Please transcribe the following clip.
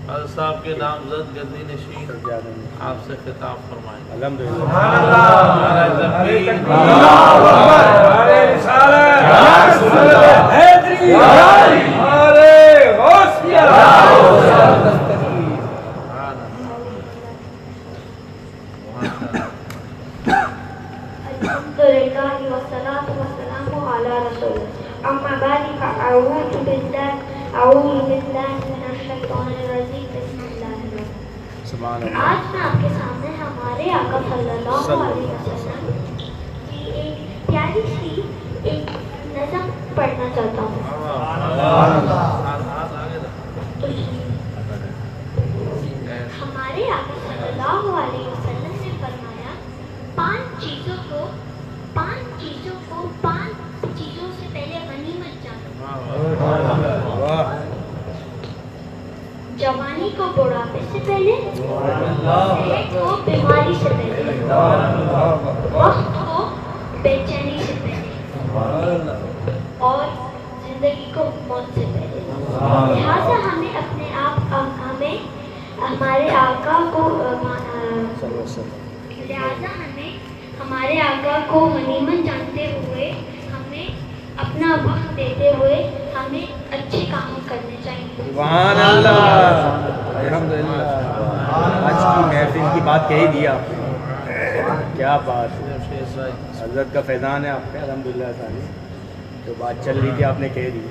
حضرت صاحب کے نامزد گدی نشین آپ سے خطاب فرمائیں. الحمدللہ. آج میں آپ کے سامنے ہمارے آقا صلی اللہ علیہ وسلم کی ایک پیاری سی ایک نظم پڑھنا چاہتا ہوں. ہمارے آقا صلی اللہ علیہ وسلم نے فرمایا پانچ چیزوں کو سے پہلے غنیمت جانو. جوانی کو بڑھاپے سے پہلے، صحت کو بیماری سے پہلے، وقت کو بے چینی سے پہلے، اور زندگی کو موت سے پہلے. لہٰذا ہمیں ہمارے آقا کو غنیمت جانتے ہوئے ہمیں اپنا وقت دیتے ہوئے ہمیں اچھے کام کرنے چاہیے. سبحان اللہ. الحمدللہ. آج کی محفل کی بات کہہ دی آپ نے. کیا بات ہے. حضرت کا فیضان ہے آپ کا. الحمدللہ تعالی جو بات چل رہی تھی آپ نے کہہ دی.